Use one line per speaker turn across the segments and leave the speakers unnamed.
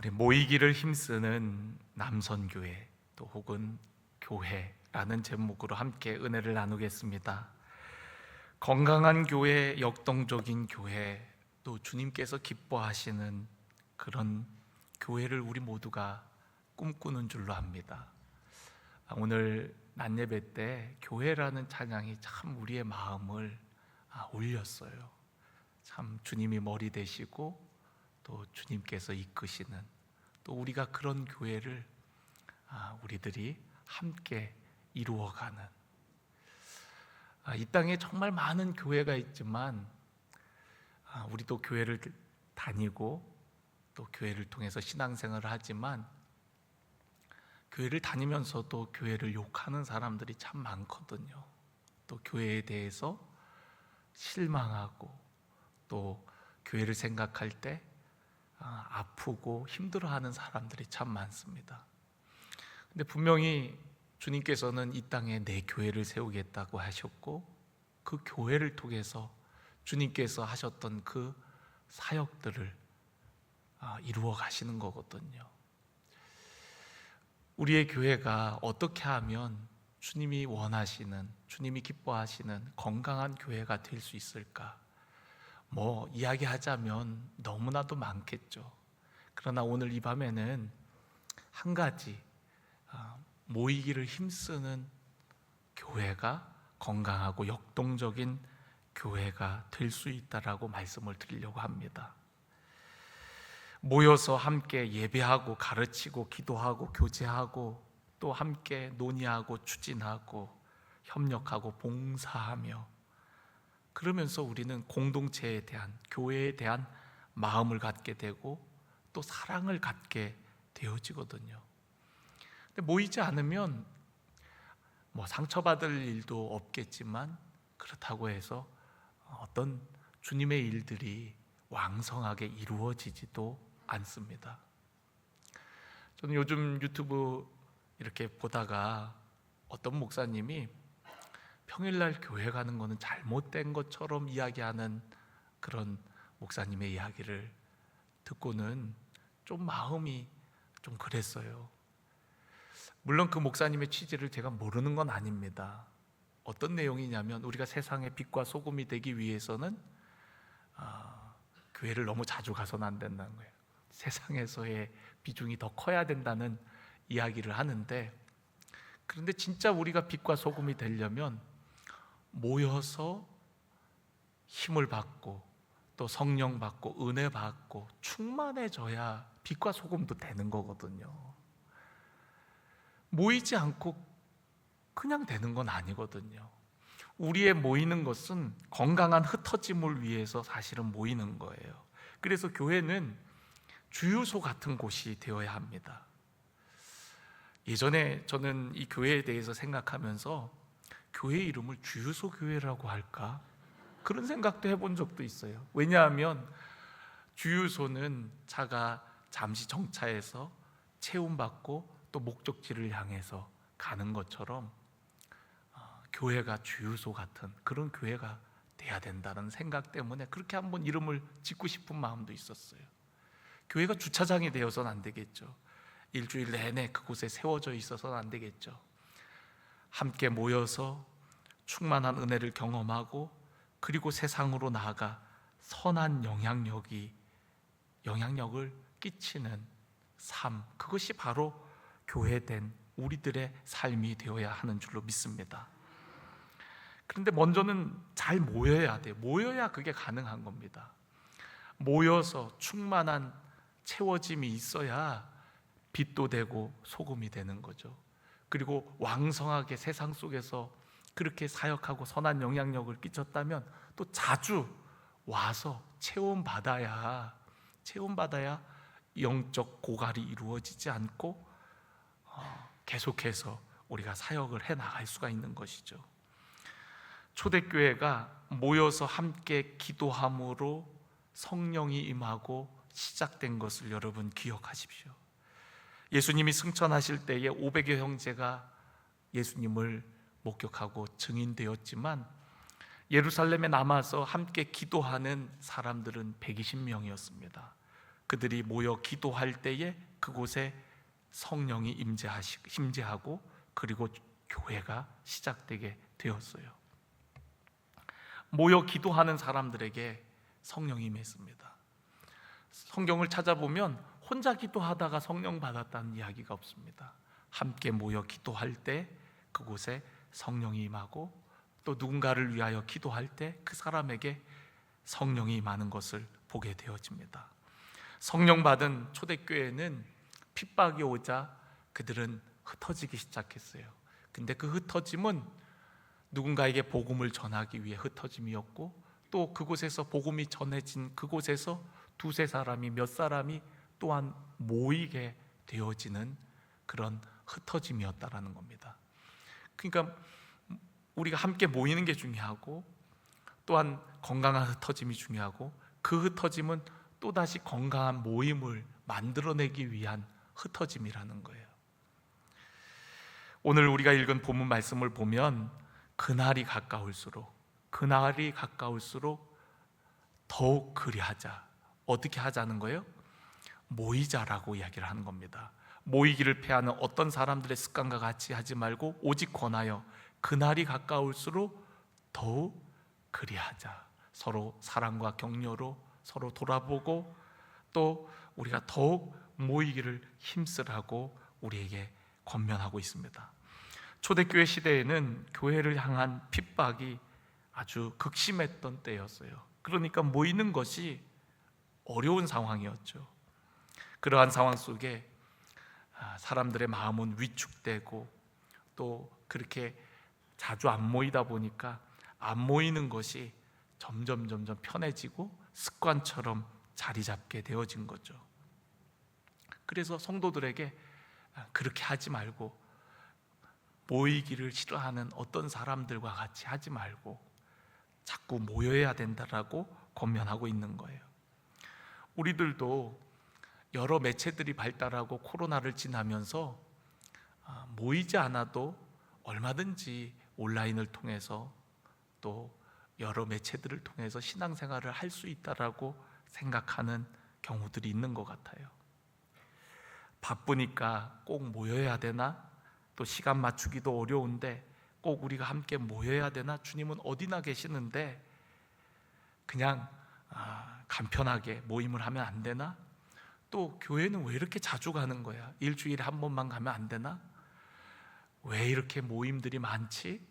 우리 모이기를 힘쓰는 남선교회 또 혹은 교회라는 제목으로 함께 은혜를 나누겠습니다. 건강한 교회, 역동적인 교회, 또 주님께서 기뻐하시는 그런 교회를 우리 모두가 꿈꾸는 줄로 압니다. 오늘 낮예배 때 교회라는 찬양이 참 우리의 마음을 울렸어요. 참 주님이 머리 되시고 또 주님께서 이끄시는, 또 우리가 그런 교회를 우리들이 함께 이루어가는, 이 땅에 정말 많은 교회가 있지만 우리도 교회를 다니고 또 교회를 통해서 신앙생활을 하지만 교회를 다니면서도 교회를 욕하는 사람들이 참 많거든요. 또 교회에 대해서 실망하고 또 교회를 생각할 때 아프고 힘들어하는 사람들이 참 많습니다. 근데 분명히 주님께서는 이 땅에 내 교회를 세우겠다고 하셨고, 그 교회를 통해서 주님께서 하셨던 그 사역들을 이루어 가시는 거거든요. 우리의 교회가 어떻게 하면 주님이 원하시는, 주님이 기뻐하시는 건강한 교회가 될 수 있을까? 이야기하자면 너무나도 많겠죠. 그러나 오늘 이 밤에는 한 가지, 모이기를 힘쓰는 교회가 건강하고 역동적인 교회가 될 수 있다라고 말씀을 드리려고 합니다. 모여서 함께 예배하고 가르치고 기도하고 교제하고 또 함께 논의하고 추진하고 협력하고 봉사하며, 그러면서 우리는 공동체에 대한, 교회에 대한 마음을 갖게 되고 또 사랑을 갖게 되어지거든요. 근데 모이지 않으면 상처받을 일도 없겠지만, 그렇다고 해서 어떤 주님의 일들이 왕성하게 이루어지지도 않습니다. 저는 요즘 유튜브 이렇게 보다가 어떤 목사님이 평일날 교회 가는 거는 잘못된 것처럼 이야기하는 그런 목사님의 이야기를 듣고는 좀 마음이 좀 그랬어요. 물론 그 목사님의 취지를 제가 모르는 건 아닙니다. 어떤 내용이냐면, 우리가 세상의 빛과 소금이 되기 위해서는 교회를 너무 자주 가서는 안 된다는 거예요. 세상에서의 비중이 더 커야 된다는 이야기를 하는데, 그런데 진짜 우리가 빛과 소금이 되려면 모여서 힘을 받고 또 성령 받고 은혜 받고 충만해져야 빛과 소금도 되는 거거든요. 모이지 않고 그냥 되는 건 아니거든요. 우리의 모이는 것은 건강한 흩어짐을 위해서 사실은 모이는 거예요. 그래서 교회는 주유소 같은 곳이 되어야 합니다. 예전에 저는 이 교회에 대해서 생각하면서 교회 이름을 주유소 교회라고 할까? 그런 생각도 해본 적도 있어요. 왜냐하면 주유소는 차가 잠시 정차해서 체움받고 또 목적지를 향해서 가는 것처럼 교회가 주유소 같은 그런 교회가 돼야 된다는 생각 때문에 그렇게 한번 이름을 짓고 싶은 마음도 있었어요. 교회가 주차장이 되어서는 안 되겠죠. 일주일 내내 그곳에 세워져 있어서는 안 되겠죠. 함께 모여서 충만한 은혜를 경험하고, 그리고 세상으로 나아가 선한 영향력을 끼치는 삶, 그것이 바로 교회된 우리들의 삶이 되어야 하는 줄로 믿습니다. 그런데 먼저는 잘 모여야 돼요. 모여야 그게 가능한 겁니다. 모여서 충만한 채워짐이 있어야 빛도 되고 소금이 되는 거죠. 그리고 왕성하게 세상 속에서 그렇게 사역하고 선한 영향력을 끼쳤다면 또 자주 와서 체험받아야 영적 고갈이 이루어지지 않고 계속해서 우리가 사역을 해나갈 수가 있는 것이죠. 초대교회가 모여서 함께 기도함으로 성령이 임하고 시작된 것을 여러분 기억하십시오. 예수님이 승천하실 때에 500여 형제가 예수님을 목격하고 증인되었지만, 예루살렘에 남아서 함께 기도하는 사람들은 120명이었습니다. 그들이 모여 기도할 때에 그곳에 성령이 임재하고 그리고 교회가 시작되게 되었어요. 모여 기도하는 사람들에게 성령이 임했습니다. 성경을 찾아보면 혼자 기도하다가 성령 받았다는 이야기가 없습니다. 함께 모여 기도할 때 그곳에 성령이 임하고 또 누군가를 위하여 기도할 때 그 사람에게 성령이 임하는 것을 보게 되어집니다. 성령 받은 초대교회는 핍박이 오자 그들은 흩어지기 시작했어요. 근데 그 흩어짐은 누군가에게 복음을 전하기 위해 흩어짐이었고, 또 그곳에서 복음이 전해진 그곳에서 두세 사람이 몇 사람이 또한 모이게 되어지는 그런 흩어짐이었다라는 겁니다. 그러니까 우리가 함께 모이는 게 중요하고, 또한 건강한 흩어짐이 중요하고, 그 흩어짐은 또다시 건강한 모임을 만들어내기 위한 흩어짐이라는 거예요. 오늘 우리가 읽은 본문 말씀을 보면 그날이 가까울수록 더욱 그리하자. 어떻게 하자는 거예요? 모이자라고 이야기를 하는 겁니다. 모이기를 패하는 어떤 사람들의 습관과 같이 하지 말고 오직 권하여 그날이 가까울수록 더욱 그리하자. 서로 사랑과 격려로 서로 돌아보고, 또 우리가 더욱 모이기를 힘쓰라고 우리에게 권면하고 있습니다. 초대교회 시대에는 교회를 향한 핍박이 아주 극심했던 때였어요. 그러니까 모이는 것이 어려운 상황이었죠. 그러한 상황 속에 사람들의 마음은 위축되고, 또 그렇게 자주 안 모이다 보니까 안 모이는 것이 점점 편해지고 습관처럼 자리 잡게 되어진 거죠. 그래서 성도들에게 그렇게 하지 말고, 모이기를 싫어하는 어떤 사람들과 같이 하지 말고 자꾸 모여야 된다라고 권면하고 있는 거예요. 우리들도 여러 매체들이 발달하고 코로나를 지나면서 모이지 않아도 얼마든지 온라인을 통해서 또 여러 매체들을 통해서 신앙생활을 할 수 있다라고 생각하는 경우들이 있는 것 같아요. 바쁘니까 꼭 모여야 되나? 또 시간 맞추기도 어려운데 꼭 우리가 함께 모여야 되나? 주님은 어디나 계시는데 그냥 간편하게 모임을 하면 안 되나? 또 교회는 왜 이렇게 자주 가는 거야? 일주일에 한 번만 가면 안 되나? 왜 이렇게 모임들이 많지?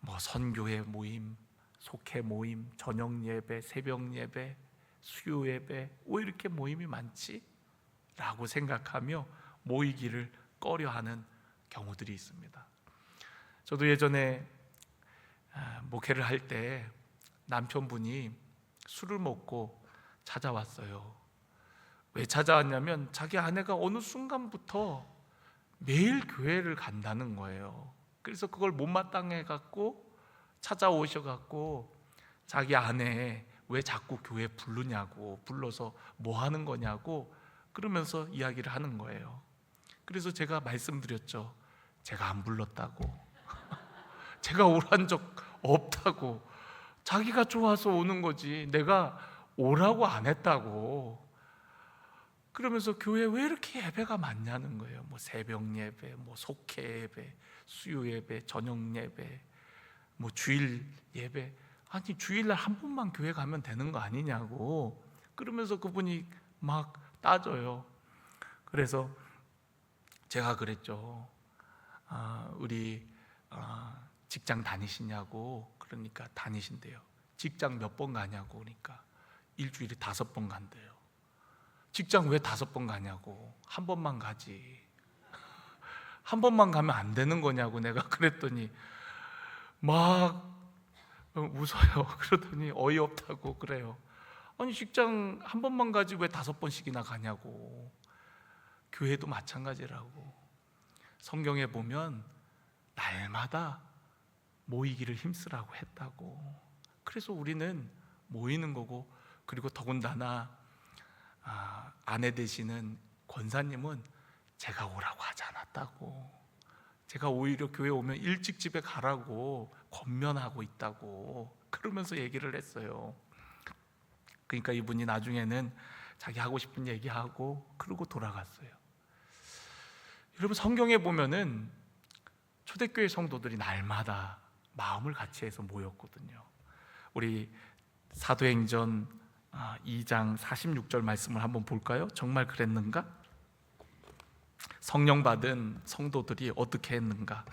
뭐 선교회 모임, 속회 모임, 저녁 예배, 새벽 예배, 수요 예배, 왜 이렇게 모임이 많지? 라고 생각하며 모이기를 꺼려하는 경우들이 있습니다. 저도 예전에 목회를 할 때 남편분이 술을 먹고 찾아왔어요. 왜 찾아왔냐면 자기 아내가 어느 순간부터 매일 교회를 간다는 거예요. 그래서 그걸 못마땅해 갖고 찾아오셔 갖고 자기 아내 왜 자꾸 교회 부르냐고, 불러서 뭐 하는 거냐고 그러면서 이야기를 하는 거예요. 그래서 제가 말씀드렸죠. 제가 안 불렀다고. 제가 오란 적 없다고. 자기가 좋아서 오는 거지 내가 오라고 안 했다고. 그러면서 교회에 왜 이렇게 예배가 많냐는 거예요. 뭐 새벽 예배, 뭐 속회 예배, 수요 예배, 저녁 예배, 뭐 주일 예배. 아니 주일날 한 번만 교회 가면 되는 거 아니냐고. 그러면서 그분이 막 따져요. 그래서 제가 그랬죠. 우리 직장 다니시냐고. 그러니까 다니신대요. 직장 몇 번 가냐고. 그러니까 일주일에 5번 간대요. 직장 왜 5번 가냐고. 한 번만 가지. 한 번만 가면 안 되는 거냐고 내가 그랬더니 막 웃어요. 그러더니 어이없다고 그래요. 아니 직장 한 번만 가지 왜 5번씩이나 가냐고. 교회도 마찬가지라고. 성경에 보면 날마다 모이기를 힘쓰라고 했다고. 그래서 우리는 모이는 거고, 그리고 더군다나 아내 되시는 권사님은 제가 오라고 하지 않았다고. 제가 오히려 교회 오면 일찍 집에 가라고 권면하고 있다고 그러면서 얘기를 했어요. 그러니까 이분이 나중에는 자기 하고 싶은 얘기하고 그러고 돌아갔어요. 여러분, 성경에 보면은 초대교회 성도들이 날마다 마음을 같이 해서 모였거든요. 우리 사도행전 2장 46절 말씀을 한번 볼까요? 정말 그랬는가? 성령 받은 성도들이 어떻게 했는가?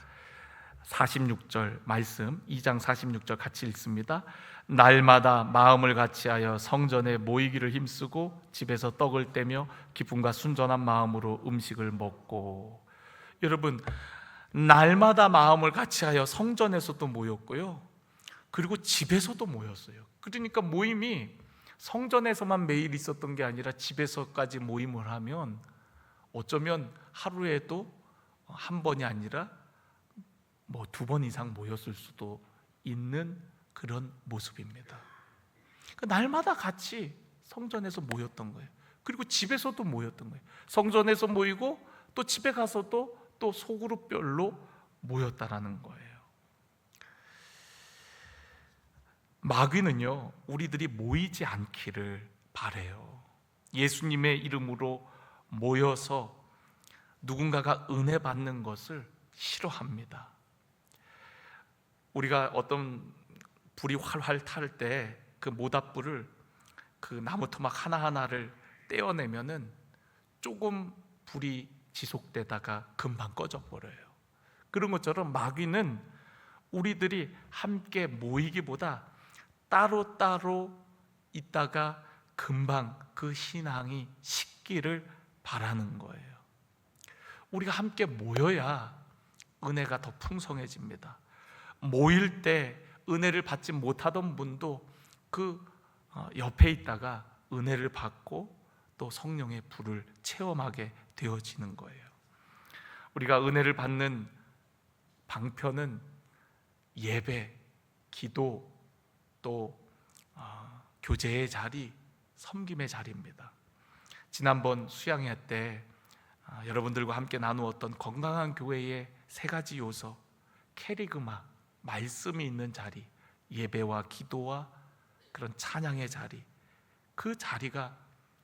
46절 말씀, 2장 46절 같이 읽습니다. 날마다 마음을 같이하여 성전에 모이기를 힘쓰고 집에서 떡을 떼며 기쁨과 순전한 마음으로 음식을 먹고. 여러분, 날마다 마음을 같이하여 성전에서도 모였고요, 그리고 집에서도 모였어요. 그러니까 모임이 성전에서만 매일 있었던 게 아니라 집에서까지 모임을 하면 어쩌면 하루에도 한 번이 아니라 뭐 2번 이상 모였을 수도 있는 그런 모습입니다. 그러니까 날마다 같이 성전에서 모였던 거예요. 그리고 집에서도 모였던 거예요. 성전에서 모이고 또 집에 가서도 또 소그룹별로 모였다라는 거예요. 마귀는요, 우리들이 모이지 않기를 바래요. 예수님의 이름으로 모여서 누군가가 은혜 받는 것을 싫어합니다. 우리가 어떤 불이 활활 탈 때 그 모닥불을 그 나무 토막 하나하나를 떼어내면은 조금 불이 지속되다가 금방 꺼져 버려요. 그런 것처럼 마귀는 우리들이 함께 모이기보다 따로따로 있다가 금방 그 신앙이 식기를 바라는 거예요. 우리가 함께 모여야 은혜가 더 풍성해집니다. 모일 때 은혜를 받지 못하던 분도 그 옆에 있다가 은혜를 받고 또 성령의 불을 체험하게 되어지는 거예요. 우리가 은혜를 받는 방편은 예배, 기도, 또 교제의 자리, 섬김의 자리입니다. 지난번 수양회 때 여러분들과 함께 나누었던 건강한 교회의 3가지 요소, 캐리그마, 말씀이 있는 자리, 예배와 기도와 그런 찬양의 자리, 그 자리가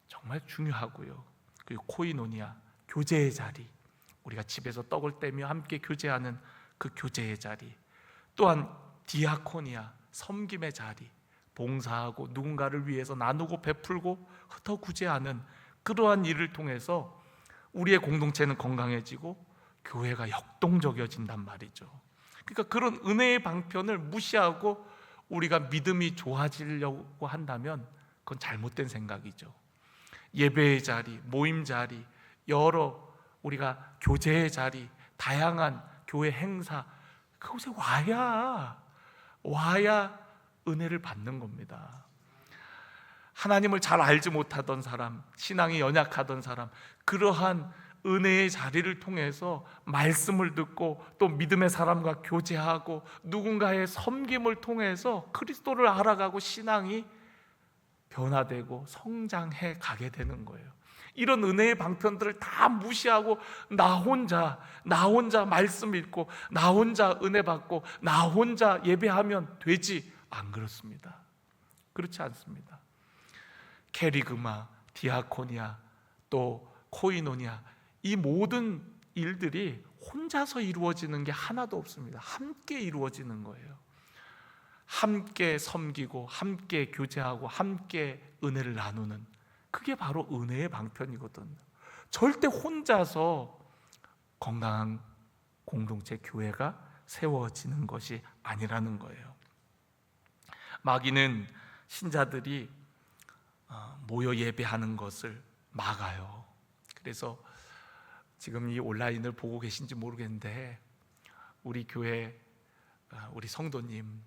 정말 중요하고요. 그리고 코이노니아, 교제의 자리, 우리가 집에서 떡을 떼며 함께 교제하는 그 교제의 자리, 또한 디아코니아, 섬김의 자리, 봉사하고 누군가를 위해서 나누고 베풀고 흩어구제하는 그러한 일을 통해서 우리의 공동체는 건강해지고 교회가 역동적이어진단 말이죠. 그러니까 그런 은혜의 방편을 무시하고 우리가 믿음이 좋아지려고 한다면 그건 잘못된 생각이죠. 예배의 자리, 모임 자리, 여러 우리가 교제의 자리, 다양한 교회 행사, 그곳에 와야 은혜를 받는 겁니다. 하나님을 잘 알지 못하던 사람, 신앙이 연약하던 사람, 그러한 은혜의 자리를 통해서 말씀을 듣고 또 믿음의 사람과 교제하고 누군가의 섬김을 통해서 그리스도를 알아가고 신앙이 변화되고 성장해 가게 되는 거예요. 이런 은혜의 방편들을 다 무시하고 나 혼자 말씀 읽고 나 혼자 은혜 받고 나 혼자 예배하면 되지, 안 그렇습니다. 그렇지 않습니다. 캐리그마, 디아코니아, 또 코이노니아, 이 모든 일들이 혼자서 이루어지는 게 하나도 없습니다. 함께 이루어지는 거예요. 함께 섬기고 함께 교제하고 함께 은혜를 나누는, 그게 바로 은혜의 방편이거든요. 절대 혼자서 건강한 공동체 교회가 세워지는 것이 아니라는 거예요. 마귀는 신자들이 모여 예배하는 것을 막아요. 그래서 지금 이 온라인을 보고 계신지 모르겠는데 우리 교회 우리 성도님,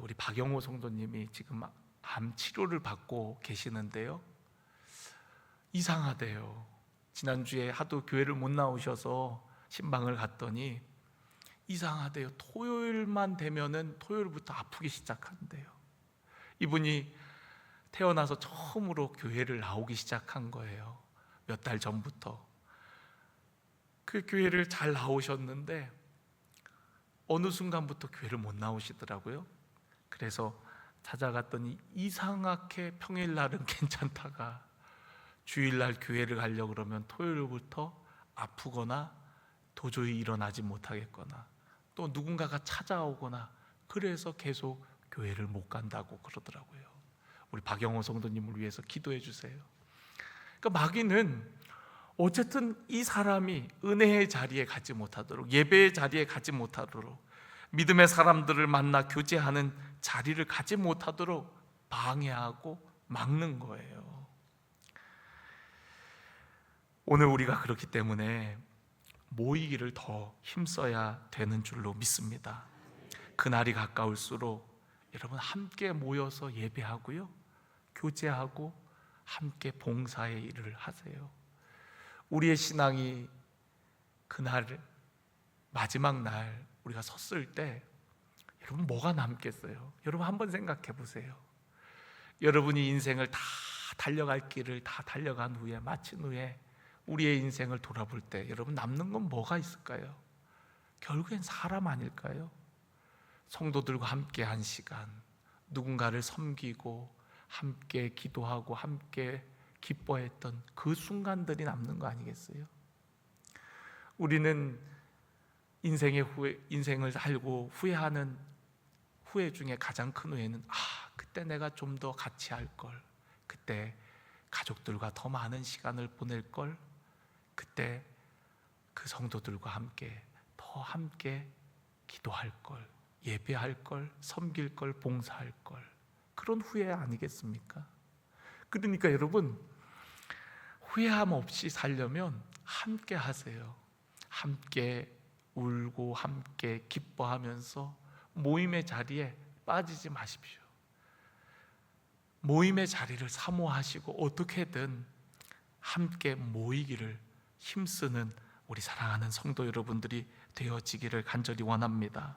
우리 박영호 성도님이 지금 암 치료를 받고 계시는데요, 이상하대요. 지난주에 하도 교회를 못 나오셔서 신방을 갔더니 이상하대요. 토요일만 되면은 토요일부터 아프기 시작한대요. 이분이 태어나서 처음으로 교회를 나오기 시작한 거예요. 몇 달 전부터. 그 교회를 잘 나오셨는데 어느 순간부터 교회를 못 나오시더라고요. 그래서 찾아갔더니 이상하게 평일날은 괜찮다가 주일날 교회를 가려고 그러면 토요일부터 아프거나 도저히 일어나지 못하겠거나 또 누군가가 찾아오거나 그래서 계속 교회를 못 간다고 그러더라고요. 우리 박영호 성도님을 위해서 기도해 주세요. 그러니까 마귀는 어쨌든 이 사람이 은혜의 자리에 가지 못하도록, 예배의 자리에 가지 못하도록, 믿음의 사람들을 만나 교제하는 자리를 가지 못하도록 방해하고 막는 거예요. 오늘 우리가 그렇기 때문에 모이기를 더 힘써야 되는 줄로 믿습니다. 그날이 가까울수록 여러분 함께 모여서 예배하고요, 교제하고 함께 봉사의 일을 하세요. 우리의 신앙이 그날 마지막 날 우리가 섰을 때 여러분 뭐가 남겠어요? 여러분 한번 생각해 보세요. 여러분이 인생을 다 달려갈 길을 다 달려간 후에, 마친 후에 우리의 인생을 돌아볼 때 여러분 남는 건 뭐가 있을까요? 결국엔 사람 아닐까요? 성도들과 함께 한 시간, 누군가를 섬기고 함께 기도하고 함께 기뻐했던 그 순간들이 남는 거 아니겠어요? 우리는 인생을 살고 후회하는 후회 중에 가장 큰 후회는 그때 내가 좀 더 같이 할 걸, 그때 가족들과 더 많은 시간을 보낼 걸, 그때 그 성도들과 함께 더 함께 기도할 걸, 예배할 걸, 섬길 걸, 봉사할 걸, 그런 후회 아니겠습니까? 그러니까 여러분 후회함 없이 살려면 함께 하세요. 함께 울고 함께 기뻐하면서 모임의 자리에 빠지지 마십시오. 모임의 자리를 사모하시고 어떻게든 함께 모이기를 힘쓰는 우리 사랑하는 성도 여러분들이 되어지기를 간절히 원합니다.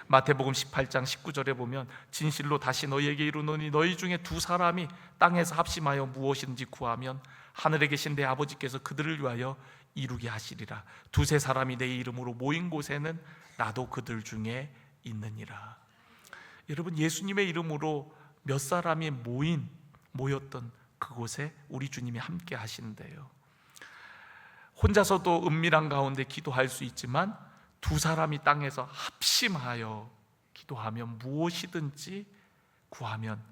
마태복음 18장 19절에 보면 진실로 다시 너희에게 이르노니 너희 중에 두 사람이 땅에서 합심하여 무엇이든지 구하면 하늘에 계신 내 아버지께서 그들을 위하여 이루게 하시리라. 두세 사람이 내 이름으로 모인 곳에는 나도 그들 중에 있느니라. 여러분 예수님의 이름으로 몇 사람이 모였던 그곳에 우리 주님이 함께 하시는데요, 혼자서도 은밀한 가운데 기도할 수 있지만 두 사람이 땅에서 합심하여 기도하면 무엇이든지 구하면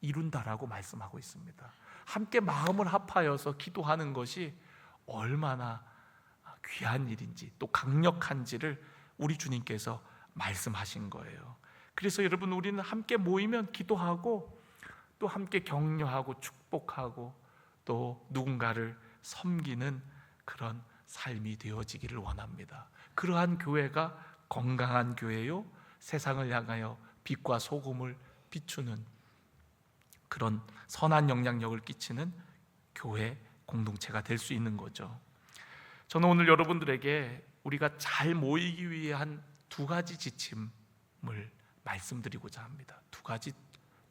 이룬다라고 말씀하고 있습니다. 함께 마음을 합하여서 기도하는 것이 얼마나 귀한 일인지 또 강력한지를 우리 주님께서 말씀하신 거예요. 그래서 여러분 우리는 함께 모이면 기도하고 또 함께 격려하고 축복하고 또 누군가를 섬기는 그런 삶이 되어지기를 원합니다. 그러한 교회가 건강한 교회요, 세상을 향하여 빛과 소금을 비추는 그런 선한 영향력을 끼치는 교회 공동체가 될 수 있는 거죠. 저는 오늘 여러분들에게 우리가 잘 모이기 위한 두 가지 지침을 말씀드리고자 합니다. 두 가지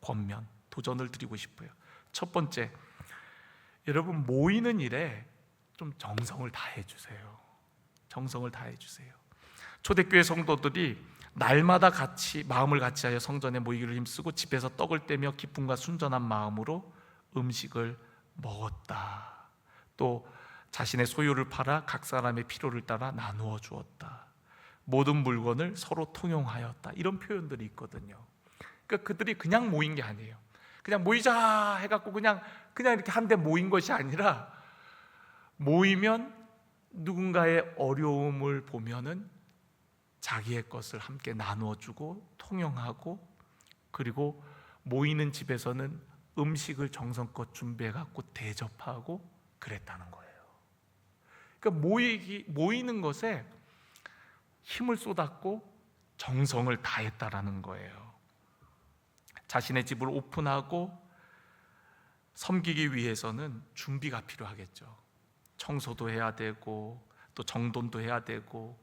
권면, 도전을 드리고 싶어요. 첫 번째, 여러분 모이는 일에 좀 정성을 다해 주세요. 정성을 다해 주세요. 초대교회 성도들이 날마다 같이 마음을 같이하여 성전에 모이기를 힘쓰고 집에서 떡을 떼며 기쁨과 순전한 마음으로 음식을 먹었다. 또 자신의 소유를 팔아 각 사람의 필요를 따라 나누어 주었다. 모든 물건을 서로 통용하였다. 이런 표현들이 있거든요. 그러니까 그들이 그냥 모인 게 아니에요. 그냥 모이자 해갖고 그냥 이렇게 한데 모인 것이 아니라, 모이면 누군가의 어려움을 보면은 자기의 것을 함께 나누어 주고 통용하고, 그리고 모이는 집에서는 음식을 정성껏 준비해 갖고 대접하고 그랬다는 거예요. 그러니까 모이는 것에 힘을 쏟았고 정성을 다했다라는 거예요. 자신의 집을 오픈하고 섬기기 위해서는 준비가 필요하겠죠. 청소도 해야 되고 또 정돈도 해야 되고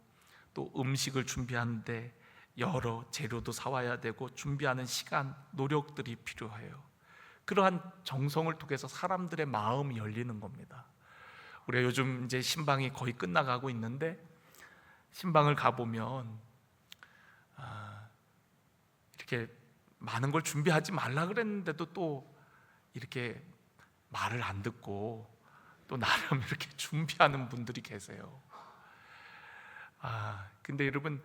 또 음식을 준비하는데 여러 재료도 사와야 되고 준비하는 시간, 노력들이 필요해요. 그러한 정성을 통해서 사람들의 마음이 열리는 겁니다. 우리가 요즘 이제 신방이 거의 끝나가고 있는데, 신방을 가보면 이렇게 많은 걸 준비하지 말라 그랬는데도 또 이렇게 말을 안 듣고 또 나름 이렇게 준비하는 분들이 계세요. 근데 여러분,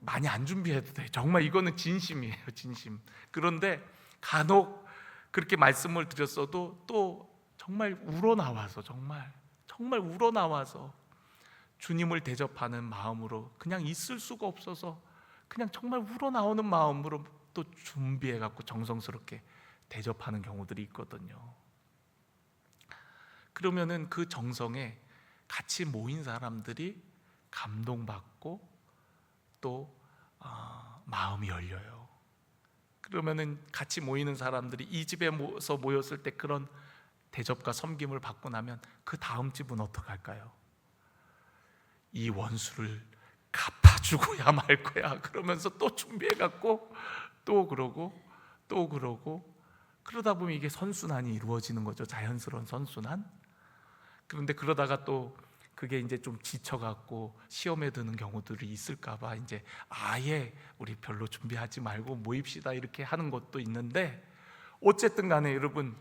많이 안 준비해도 돼. 정말 이거는 진심이에요, 진심. 그런데 간혹 그렇게 말씀을 드렸어도 또 정말 우러나와서, 정말 우러나와서 주님을 대접하는 마음으로 그냥 있을 수가 없어서 그냥 정말 우러나오는 마음으로 또 준비해 갖고 정성스럽게 대접하는 경우들이 있거든요. 그러면은 그 정성에 같이 모인 사람들이 감동받고 또 마음이 열려요. 그러면은 같이 모이는 사람들이 이 집에서 모였을 때 그런 대접과 섬김을 받고 나면 그 다음 집은 어떻게 할까요? 이 원수를 갚아주고야 말 거야 그러면서 또 준비해갖고 또 그러고 그러다 보면 이게 선순환이 이루어지는 거죠. 자연스러운 선순환. 그런데 그러다가 또 그게 이제 좀 지쳐갖고 시험에 드는 경우들이 있을까봐 이제 아예 우리 별로 준비하지 말고 모입시다 이렇게 하는 것도 있는데, 어쨌든 간에 여러분,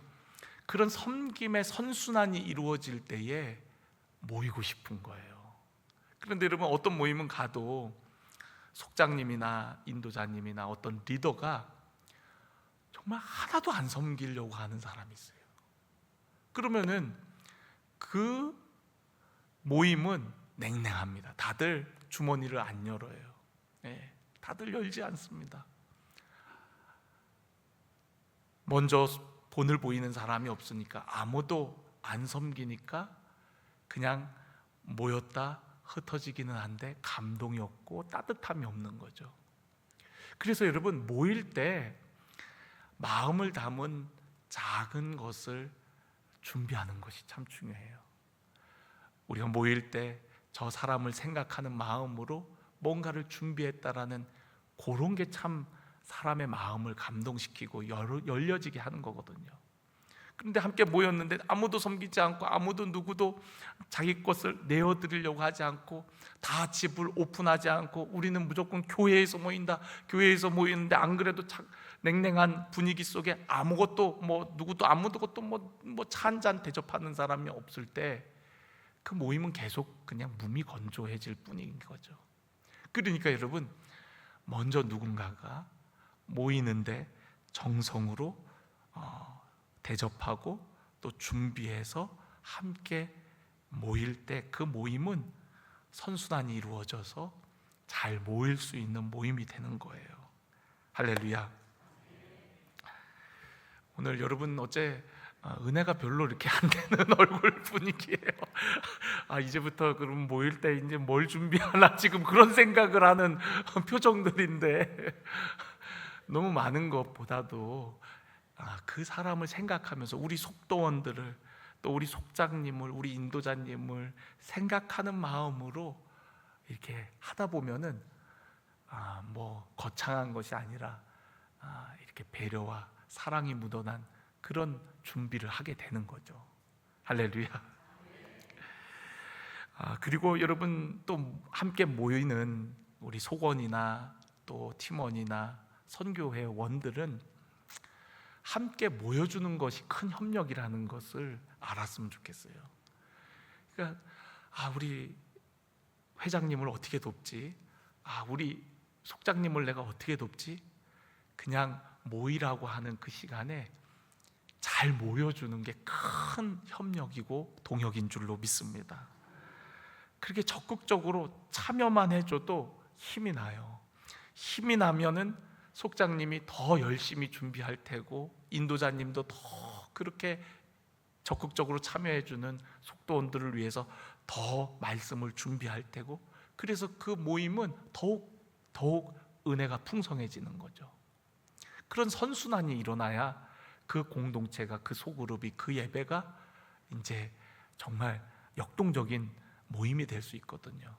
그런 섬김의 선순환이 이루어질 때에 모이고 싶은 거예요. 그런데 여러분, 어떤 모임은 가도 속장님이나 인도자님이나 어떤 리더가 정말 하나도 안 섬기려고 하는 사람이 있어요. 그러면은 그 모임은 냉랭합니다. 다들 주머니를 안 열어요. 다들 열지 않습니다. 먼저 본을 보이는 사람이 없으니까, 아무도 안 섬기니까 그냥 모였다 흩어지기는 한데 감동이 없고 따뜻함이 없는 거죠. 그래서 여러분, 모일 때 마음을 담은 작은 것을 준비하는 것이 참 중요해요. 우리가 모일 때 저 사람을 생각하는 마음으로 뭔가를 준비했다라는 그런 게 참 사람의 마음을 감동시키고 열려지게 하는 거거든요. 그런데 함께 모였는데 아무도 섬기지 않고 아무도 누구도 자기 것을 내어드리려고 하지 않고 다 집을 오픈하지 않고 우리는 무조건 교회에서 모인다, 교회에서 모이는데 안 그래도 냉랭한 분위기 속에 아무것도 누구도 아무것도 차 한 잔 대접하는 사람이 없을 때 그 모임은 계속 그냥 무미건조해질 뿐인 거죠. 그러니까 여러분, 먼저 누군가가 모이는데 정성으로 대접하고 또 준비해서 함께 모일 때 그 모임은 선순환이 이루어져서 잘 모일 수 있는 모임이 되는 거예요. 할렐루야. 오늘 여러분 어째 은혜가 별로 이렇게 안 되는 얼굴 분위기예요. 이제부터 그럼 모일 때 이제 뭘 준비하나 지금 그런 생각을 하는 표정들인데, 너무 많은 것보다도 그 사람을 생각하면서 우리 속도원들을, 또 우리 속장님을, 우리 인도자님을 생각하는 마음으로 이렇게 하다 보면은 거창한 것이 아니라 이렇게 배려와 사랑이 묻어난 그런 준비를 하게 되는 거죠. 할렐루야. 그리고 여러분, 또 함께 모이는 우리 속원이나 또 팀원이나 선교회 원들은 함께 모여주는 것이 큰 협력이라는 것을 알았으면 좋겠어요. 그러니까 우리 회장님을 어떻게 돕지? 우리 속장님을 내가 어떻게 돕지? 그냥 모이라고 하는 그 시간에 잘 모여주는 게 큰 협력이고 동역인 줄로 믿습니다. 그렇게 적극적으로 참여만 해줘도 힘이 나요. 힘이 나면은 속장님이 더 열심히 준비할 테고, 인도자님도 더 그렇게 적극적으로 참여해주는 속도원들을 위해서 더 말씀을 준비할 테고, 그래서 그 모임은 더욱 은혜가 풍성해지는 거죠. 그런 선순환이 일어나야 그 공동체가, 그 소그룹이, 그 예배가 이제 정말 역동적인 모임이 될 수 있거든요.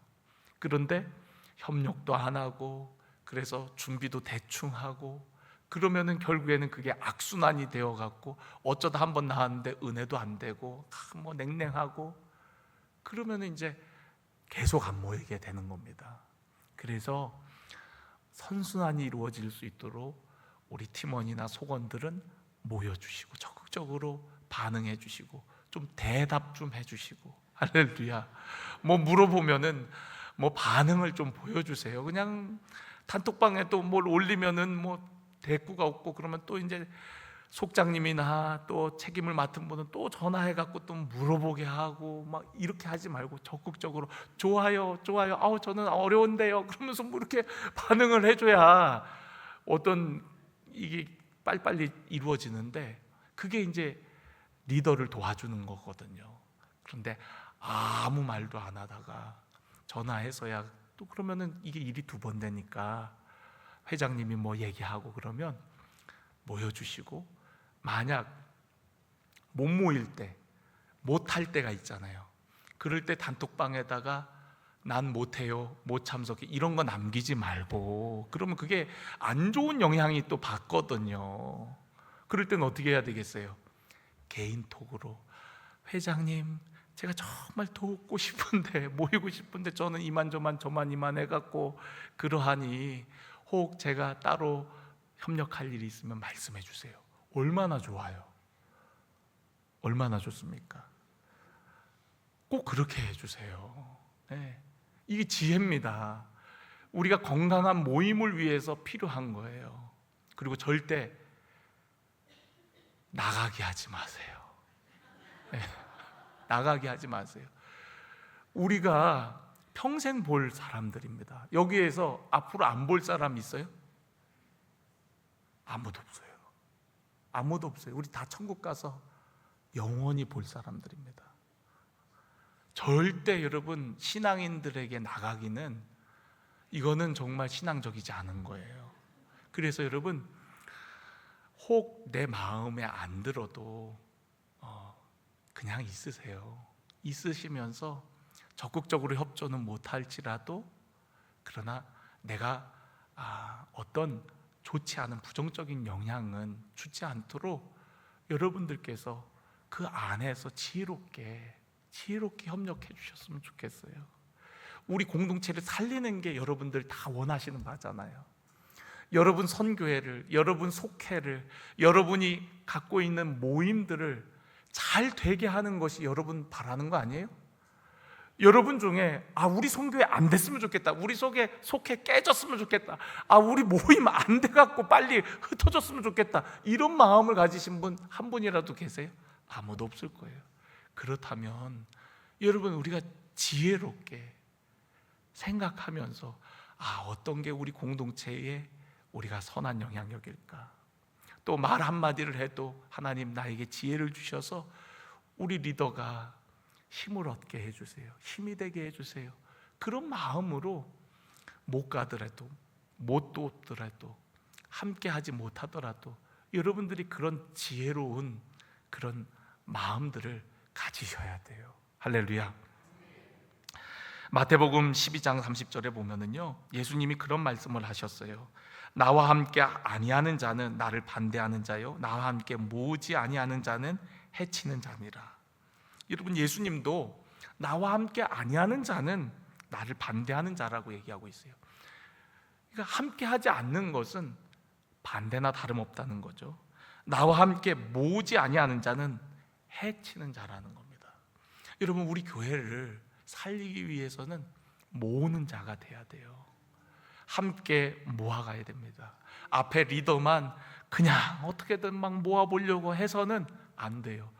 그런데 협력도 안 하고, 그래서 준비도 대충 하고, 그러면은 결국에는 그게 악순환이 되어 갖고 어쩌다 한번 나왔는데 은혜도 안 되고 냉랭하고, 그러면은 이제 계속 안 모이게 되는 겁니다. 그래서 선순환이 이루어질 수 있도록 우리 팀원이나 속원들은 모여주시고 적극적으로 반응해 주시고 좀 대답 좀 해주시고, 할렐루야. 뭐 물어보면은 뭐 반응을 좀 보여주세요. 그냥 단톡방에 또 뭘 올리면은 뭐 대꾸가 없고 그러면 또 이제 속장님이나 또 책임을 맡은 분은 또 전화해 갖고 또 물어보게 하고 막 이렇게 하지 말고 적극적으로 좋아요, 좋아요. 아우 저는 어려운데요. 그러면서 뭐 이렇게 반응을 해줘야 어떤 이게 빨리빨리 이루어지는데, 그게 이제 리더를 도와주는 거거든요. 그런데 아무 말도 안 하다가 전화해서야 또 그러면은 이게 일이 2번 되니까 회장님이 뭐 얘기하고 그러면 모여주시고, 만약 못 모일 때, 못할 때가 있잖아요. 그럴 때 단톡방에다가 난 못해요, 못 참석해, 이런 거 남기지 말고, 그러면 그게 안 좋은 영향이 또 받거든요. 그럴 때는 어떻게 해야 되겠어요? 개인톡으로 회장님 제가 정말 돕고 싶은데 모이고 싶은데 저는 이만저만 저만 이만 해갖고 그러하니 혹 제가 따로 협력할 일이 있으면 말씀해 주세요. 얼마나 좋아요. 얼마나 좋습니까? 꼭 그렇게 해주세요. 네. 이게 지혜입니다. 우리가 건강한 모임을 위해서 필요한 거예요. 그리고 절대 나가게 하지 마세요. 네. 나가게 하지 마세요. 우리가 평생 볼 사람들입니다. 여기에서 앞으로 안 볼 사람 있어요? 아무도 없어요. 아무도 없어요. 우리 다 천국 가서 영원히 볼 사람들입니다. 절대 여러분 신앙인들에게 나가기는, 이거는 정말 신앙적이지 않은 거예요. 그래서 여러분 혹 내 마음에 안 들어도 그냥 있으세요. 있으시면서 적극적으로 협조는 못할지라도, 그러나 내가 어떤 좋지 않은 부정적인 영향은 주지 않도록 여러분들께서 그 안에서 지혜롭게 협력해 주셨으면 좋겠어요. 우리 공동체를 살리는 게 여러분들 다 원하시는 바잖아요. 여러분 선교회를, 여러분 속회를, 여러분이 갖고 있는 모임들을 잘 되게 하는 것이 여러분 바라는 거 아니에요? 여러분 중에 우리 선교회 안 됐으면 좋겠다, 우리 속에 속회 깨졌으면 좋겠다, 우리 모임 안 돼갖고 빨리 흩어졌으면 좋겠다, 이런 마음을 가지신 분 한 분이라도 계세요? 아무도 없을 거예요. 그렇다면 여러분 우리가 지혜롭게 생각하면서 어떤 게 우리 공동체에 우리가 선한 영향력일까, 또 말 한마디를 해도 하나님 나에게 지혜를 주셔서 우리 리더가 힘을 얻게 해주세요, 힘이 되게 해주세요, 그런 마음으로 못 가더라도, 못 돕더라도, 함께 하지 못하더라도 여러분들이 그런 지혜로운 그런 마음들을 가지셔야 돼요. 할렐루야. 마태복음 12장 30절에 보면은요, 예수님이 그런 말씀을 하셨어요. 나와 함께 아니하는 자는 나를 반대하는 자요, 나와 함께 모으지 아니하는 자는 해치는 자니라. 여러분 예수님도 나와 함께 아니하는 자는 나를 반대하는 자라고 얘기하고 있어요. 그러니까 함께 하지 않는 것은 반대나 다름없다는 거죠. 나와 함께 모으지 아니하는 자는 해치는 자라는 겁니다. 여러분 우리 교회를 살리기 위해서는 모으는 자가 돼야 돼요. 함께 모아가야 됩니다. 앞에 리더만 그냥 어떻게든 막 모아보려고 해서는 안 돼요.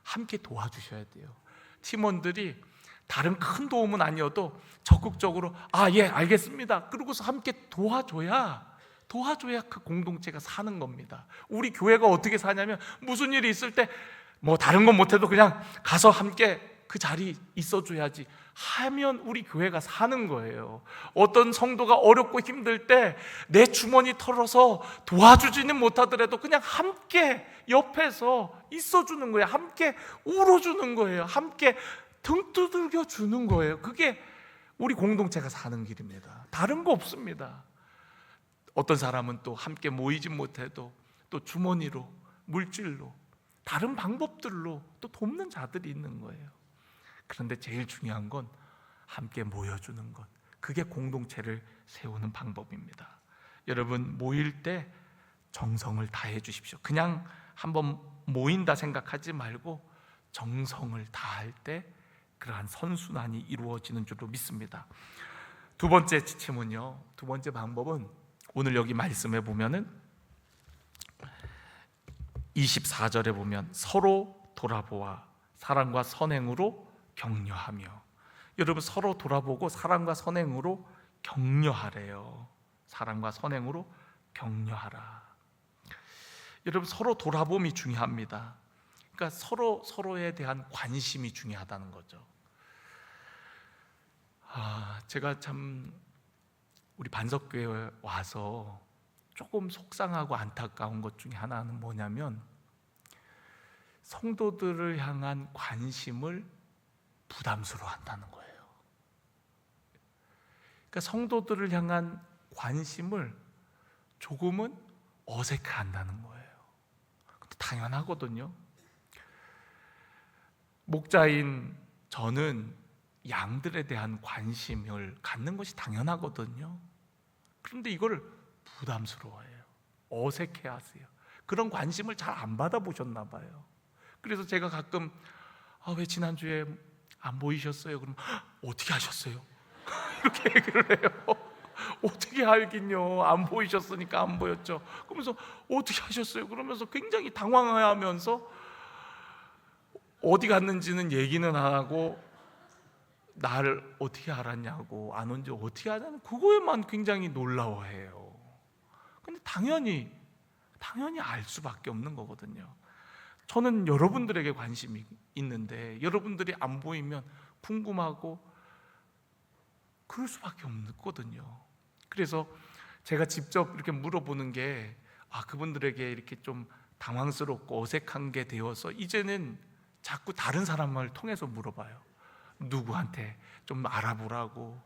함께 도와주셔야 돼요. 팀원들이 다른 큰 도움은 아니어도 적극적으로 예 알겠습니다, 그러고서 함께 도와줘야 그 공동체가 사는 겁니다. 우리 교회가 어떻게 사냐면, 무슨 일이 있을 때 뭐 다른 건 못해도 그냥 가서 함께 그 자리 있어줘야지 하면 우리 교회가 사는 거예요. 어떤 성도가 어렵고 힘들 때 내 주머니 털어서 도와주지는 못하더라도 그냥 함께 옆에서 있어주는 거예요. 함께 울어주는 거예요. 함께 등 두들겨 주는 거예요. 그게 우리 공동체가 사는 길입니다. 다른 거 없습니다. 어떤 사람은 또 함께 모이지 못해도 또 주머니로, 물질로, 다른 방법들로 또 돕는 자들이 있는 거예요. 그런데 제일 중요한 건 함께 모여주는 것, 그게 공동체를 세우는 방법입니다. 여러분 모일 때 정성을 다해 주십시오. 그냥 한번 모인다 생각하지 말고 정성을 다할 때 그러한 선순환이 이루어지는 줄로 믿습니다. 두 번째 지침은요, 두 번째 방법은 오늘 여기 말씀해 보면은 24절에 보면 서로 돌아보아 사랑과 선행으로 격려하며, 여러분 서로 돌아보고 사랑과 선행으로 격려하래요. 사랑과 선행으로 격려하라. 여러분 서로 돌아봄이 중요합니다. 그러니까 서로에 대한 관심이 중요하다는 거죠. 제가 참 우리 반석교회에 와서 조금 속상하고 안타까운 것 중에 하나는 뭐냐면 성도들을 향한 관심을 부담스러워한다는 거예요. 그러니까 성도들을 향한 관심을 조금은 어색해한다는 거예요. 당연하거든요. 목자인 저는 양들에 대한 관심을 갖는 것이 당연하거든요. 그런데 이걸 부담스러워해요. 어색해하세요. 그런 관심을 잘 안 받아보셨나 봐요. 그래서 제가 가끔 왜 지난주에 안 보이셨어요? 그럼 어떻게 하셨어요? 이렇게 얘기를 해요. 어떻게 알긴요, 안 보이셨으니까 안 보였죠. 그러면서 어떻게 하셨어요? 그러면서 굉장히 당황해하면서 어디 갔는지는 얘기는 안 하고 나를 어떻게 알았냐고, 안 온 지 어떻게 아냐고, 그거에만 굉장히 놀라워해요. 근데 당연히 알 수밖에 없는 거거든요. 저는 여러분들에게 관심이 있는데 여러분들이 안 보이면 궁금하고 그럴 수밖에 없거든요. 그래서 제가 직접 이렇게 물어보는 게 그분들에게 이렇게 좀 당황스럽고 어색한 게 되어서 이제는 자꾸 다른 사람을 통해서 물어봐요. 누구한테 좀 알아보라고,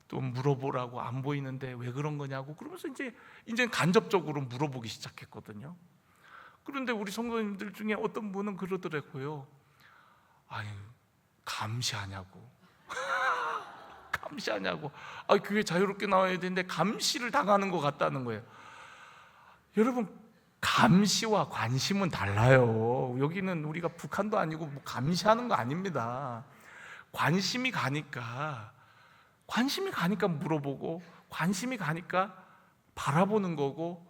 또 물어보라고, 안 보이는데 왜 그런 거냐고. 그러면서 이제 간접적으로 물어보기 시작했거든요. 그런데 우리 성도님들 중에 어떤 분은 그러더라고요. 감시하냐고. 감시하냐고. 교회 자유롭게 나와야 되는데 감시를 당하는 것 같다는 거예요. 여러분, 감시와 관심은 달라요. 여기는 우리가 북한도 아니고 뭐 감시하는 거 아닙니다. 관심이 가니까 물어보고, 관심이 가니까 바라보는 거고,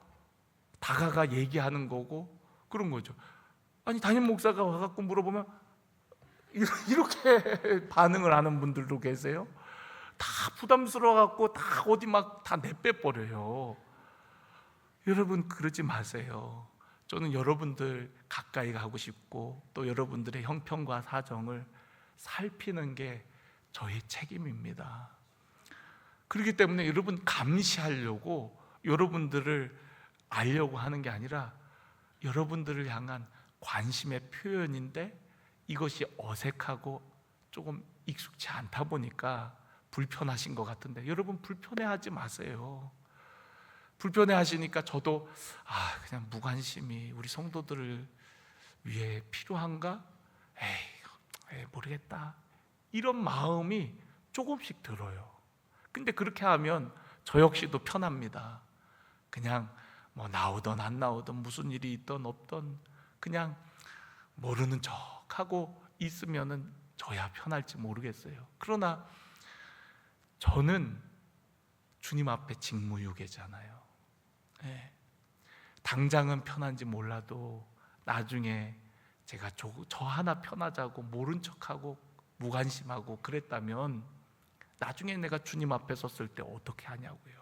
다가가 얘기하는 거고, 그런 거죠. 담임 목사가 와갖고 물어보면 이렇게 반응을 하는 분들도 계세요. 다 부담스러워갖고 다 어디 막 다 내빼버려요. 여러분 그러지 마세요. 저는 여러분들 가까이 가고 싶고 또 여러분들의 형편과 사정을 살피는 게 저의 책임입니다. 그렇기 때문에 여러분 감시하려고, 여러분들을 알려고 하는 게 아니라 여러분들을 향한 관심의 표현인데, 이것이 어색하고 조금 익숙치 않다 보니까 불편하신 것 같은데, 여러분 불편해하지 마세요. 불편해하시니까 저도 그냥 무관심이 우리 성도들을 위해 필요한가? 모르겠다, 이런 마음이 조금씩 들어요. 근데 그렇게 하면 저 역시도 편합니다. 그냥 뭐 나오든 안 나오든 무슨 일이 있든 없든 그냥 모르는 척하고 있으면은 저야 편할지 모르겠어요. 그러나 저는 주님 앞에 직무유괴잖아요. 당장은 편한지 몰라도 나중에 제가 저 하나 편하자고 모른 척하고 무관심하고 그랬다면 나중에 내가 주님 앞에 섰을 때 어떻게 하냐고요.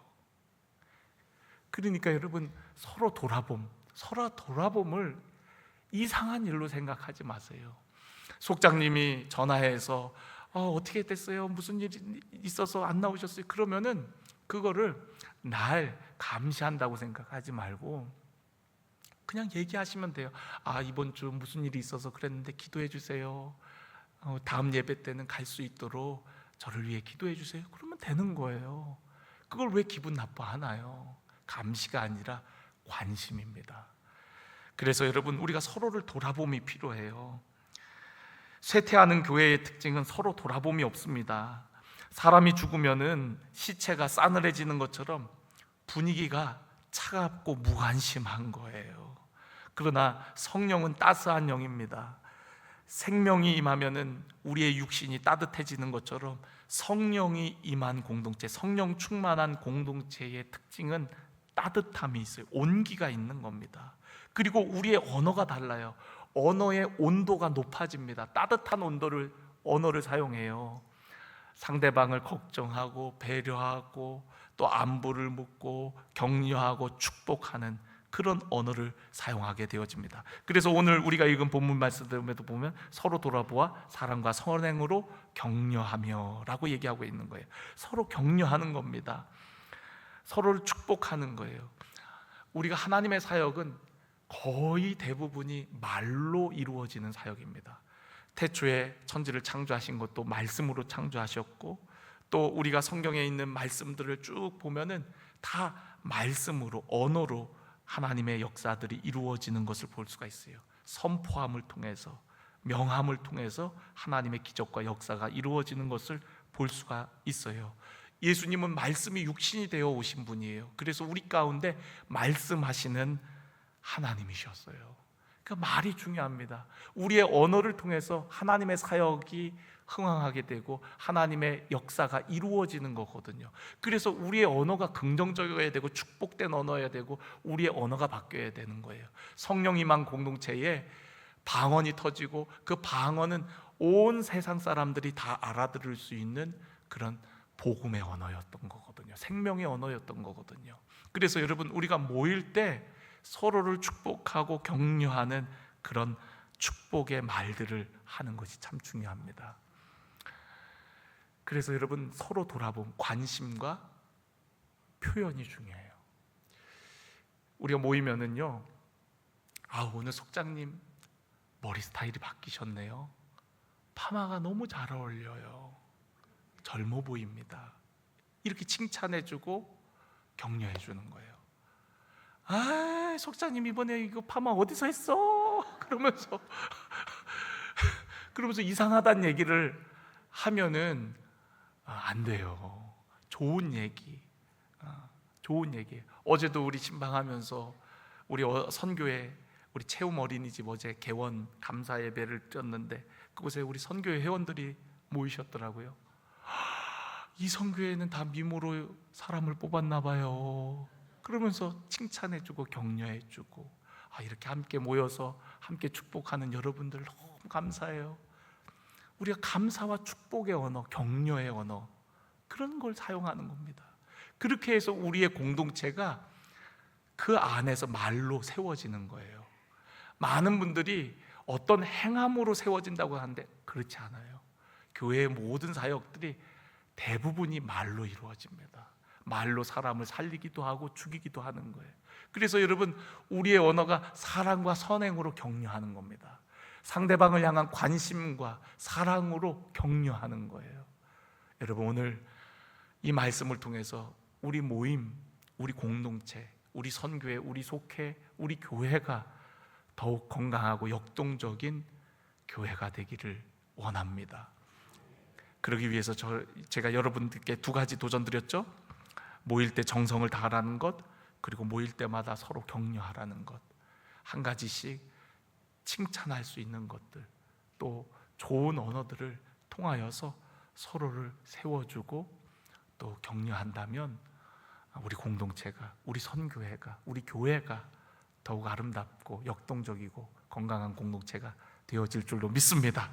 그러니까 여러분 서로 돌아봄을 이상한 일로 생각하지 마세요. 속장님이 전화해서 어떻게 됐어요? 무슨 일이 있어서 안 나오셨어요? 그러면은 그거를 날 감시한다고 생각하지 말고 그냥 얘기하시면 돼요. 이번 주 무슨 일이 있어서 그랬는데 기도해 주세요. 다음 예배 때는 갈 수 있도록 저를 위해 기도해 주세요. 그러면 되는 거예요. 그걸 왜 기분 나빠하나요? 감시가 아니라 관심입니다. 그래서 여러분 우리가 서로를 돌아봄이 필요해요. 쇠퇴하는 교회의 특징은 서로 돌아봄이 없습니다. 사람이 죽으면은 시체가 싸늘해지는 것처럼 분위기가 차갑고 무관심한 거예요. 그러나 성령은 따스한 영입니다. 생명이 임하면은 우리의 육신이 따뜻해지는 것처럼 성령이 임한 공동체, 성령 충만한 공동체의 특징은 따뜻함이 있어요. 온기가 있는 겁니다. 그리고 우리의 언어가 달라요. 언어의 온도가 높아집니다. 따뜻한 언어를 사용해요. 상대방을 걱정하고 배려하고 또 안부를 묻고 격려하고 축복하는 그런 언어를 사용하게 되어집니다. 그래서 오늘 우리가 읽은 본문 말씀에도 보면 서로 돌아보아 사랑과 선행으로 격려하며 라고 얘기하고 있는 거예요. 서로 격려하는 겁니다. 서로를 축복하는 거예요. 우리가 하나님의 사역은 거의 대부분이 말로 이루어지는 사역입니다. 태초에 천지를 창조하신 것도 말씀으로 창조하셨고, 또 우리가 성경에 있는 말씀들을 쭉 보면은 다 말씀으로, 언어로 하나님의 역사들이 이루어지는 것을 볼 수가 있어요. 선포함을 통해서, 명함을 통해서 하나님의 기적과 역사가 이루어지는 것을 볼 수가 있어요. 예수님은 말씀이 육신이 되어 오신 분이에요. 그래서 우리 가운데 말씀하시는 하나님이셨어요. 그 말이 중요합니다. 우리의 언어를 통해서 하나님의 사역이 흥황하게 되고 하나님의 역사가 이루어지는 거거든요. 그래서 우리의 언어가 긍정적이어야 되고 축복된 언어여야 되고 우리의 언어가 바뀌어야 되는 거예요. 성령 임한 공동체에 방언이 터지고 그 방언은 온 세상 사람들이 다 알아들을 수 있는 그런 복음의 언어였던 거거든요. 생명의 언어였던 거거든요. 그래서 여러분, 우리가 모일 때 서로를 축복하고 격려하는 그런 축복의 말들을 하는 것이 참 중요합니다. 그래서 여러분, 서로 돌아본 관심과 표현이 중요해요. 우리가 모이면은요, 오늘 속장님 머리 스타일이 바뀌셨네요. 파마가 너무 잘 어울려요. 젊어 보입니다. 이렇게 칭찬해주고 격려해주는 거예요. 속장님 이번에 이거 파마 어디서 했어? 그러면서 이상하다는 얘기를 하면은 안 돼요. 좋은 얘기, 좋은 얘기예요. 어제도 우리 신방하면서 우리 선교회, 우리 체험 어린이집 어제 개원 감사 예배를 드렸는데 그곳에 우리 선교회 회원들이 모이셨더라고요. 이 선교회는 다 미모로 사람을 뽑았나 봐요. 그러면서 칭찬해주고 격려해주고, 이렇게 함께 모여서 함께 축복하는 여러분들 너무 감사해요. 우리가 감사와 축복의 언어, 격려의 언어, 그런 걸 사용하는 겁니다. 그렇게 해서 우리의 공동체가 그 안에서 말로 세워지는 거예요. 많은 분들이 어떤 행함으로 세워진다고 하는데 그렇지 않아요. 교회의 모든 사역들이 대부분이 말로 이루어집니다. 말로 사람을 살리기도 하고 죽이기도 하는 거예요. 그래서 여러분, 우리의 언어가 사랑과 선행으로 격려하는 겁니다. 상대방을 향한 관심과 사랑으로 격려하는 거예요. 여러분, 오늘 이 말씀을 통해서 우리 모임, 우리 공동체, 우리 선교회, 우리 속회, 우리 교회가 더욱 건강하고 역동적인 교회가 되기를 원합니다. 그러기 위해서 제가 여러분들께 2가지 도전 드렸죠. 모일 때 정성을 다하라는 것, 그리고 모일 때마다 서로 격려하라는 것. 한 가지씩 칭찬할 수 있는 것들, 또 좋은 언어들을 통하여서 서로를 세워주고 또 격려한다면 우리 공동체가, 우리 선교회가, 우리 교회가 더욱 아름답고 역동적이고 건강한 공동체가 되어질 줄로 믿습니다.